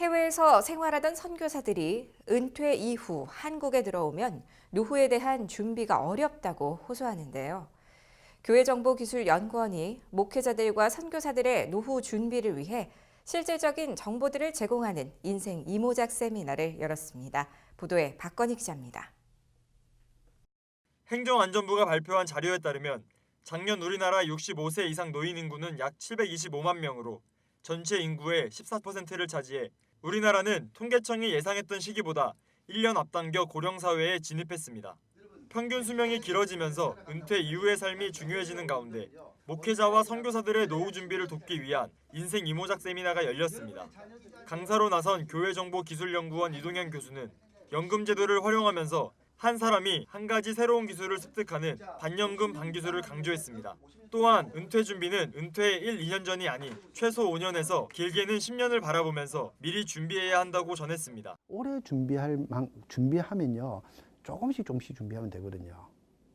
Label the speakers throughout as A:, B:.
A: 해외에서 생활하던 선교사들이 은퇴 이후 한국에 들어오면 노후에 대한 준비가 어렵다고 호소하는데요. 교회정보기술연구원이 목회자들과 선교사들의 노후 준비를 위해 실질적인 정보들을 제공하는 인생 이모작 세미나를 열었습니다. 보도에 박건희 기자입니다.
B: 행정안전부가 발표한 자료에 따르면 작년 우리나라 65세 이상 노인 인구는 약 725만 명으로 전체 인구의 14%를 차지해 우리나라는 통계청이 예상했던 시기보다 1년 앞당겨 고령사회에 진입했습니다. 평균 수명이 길어지면서 은퇴 이후의 삶이 중요해지는 가운데 목회자와 선교사들의 노후 준비를 돕기 위한 인생 이모작 세미나가 열렸습니다. 강사로 나선 교회정보기술연구원 이동현 교수는 연금 제도를 활용하면서 한 사람이 한 가지 새로운 기술을 습득하는 반연금 반기술을 강조했습니다. 또한 은퇴 준비는 은퇴의 1, 2년 전이 아닌 최소 5년에서 길게는 10년을 바라보면서 미리 준비해야 한다고 전했습니다.
C: 오래 준비하면요. 조금씩 준비하면 되거든요.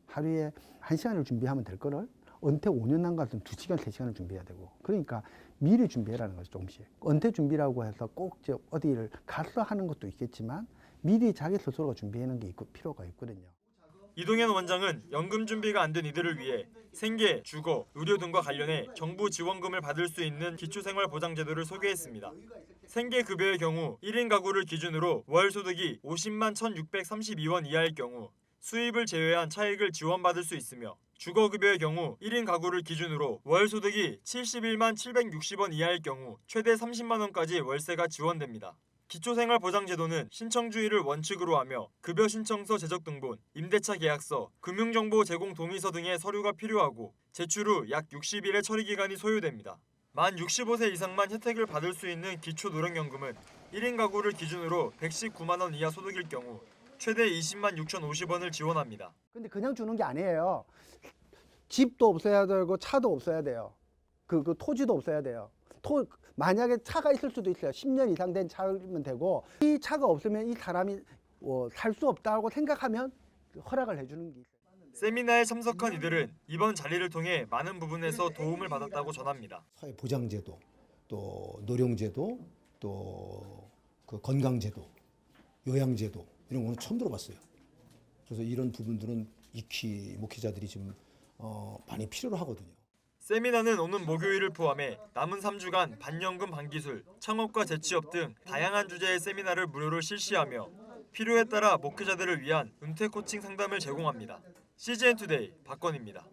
C: 하루에 1시간을 준비하면 될 거를 은퇴 5년 난 같은 2시간, 3시간을 준비해야 되고. 그러니까 미리 준비해라는 거죠, 조금씩. 은퇴 준비라고 해서 꼭 어디를 가서 하는 것도 있겠지만 미리 자기 스스로가 준비하는 게 필요가 있거든요.
B: 이동현 원장은 연금 준비가 안 된 이들을 위해 생계, 주거, 의료 등과 관련해 정부 지원금을 받을 수 있는 기초생활보장제도를 소개했습니다. 생계급여의 경우 1인 가구를 기준으로 월 소득이 50만 1,632원 이하일 경우 수입을 제외한 차익을 지원받을 수 있으며 주거급여의 경우 1인 가구를 기준으로 월 소득이 71만 760원 이하일 경우 최대 30만 원까지 월세가 지원됩니다. 기초생활보장제도는 신청주의를 원칙으로 하며 급여 신청서 제적 등본, 임대차 계약서, 금융정보 제공 동의서 등의 서류가 필요하고 제출 후 약 60일의 처리기간이 소요됩니다. 만 65세 이상만 혜택을 받을 수 있는 기초노령연금은 1인 가구를 기준으로 119만 원 이하 소득일 경우 최대 20만 6,050원을 지원합니다.
C: 근데 그냥 주는 게 아니에요. 집도 없어야 되고 차도 없어야 돼요. 그 토지도 없어야 돼요. 만약에 차가 있을 수도 있어요. 10년 이상 된 차면 되고 이 차가 없으면 이 사람이 살 수 없다고 생각하면 허락을 해주는 게 있어요.
B: 세미나에 참석한 이들은 이번 자리를 통해 많은 부분에서 도움을 받았다고 전합니다.
D: 사회보장제도, 또 노령제도, 또 그 건강제도, 요양제도 이런 거는 처음 들어봤어요. 그래서 이런 부분들은 익히 목회자들이 지금 많이 필요로 하거든요.
B: 세미나는 오는 목요일을 포함해 남은 3주간 반연금 반기술, 창업과 재취업 등 다양한 주제의 세미나를 무료로 실시하며 필요에 따라 목회자들을 위한 은퇴 코칭 상담을 제공합니다. CGN투데이 박건희입니다.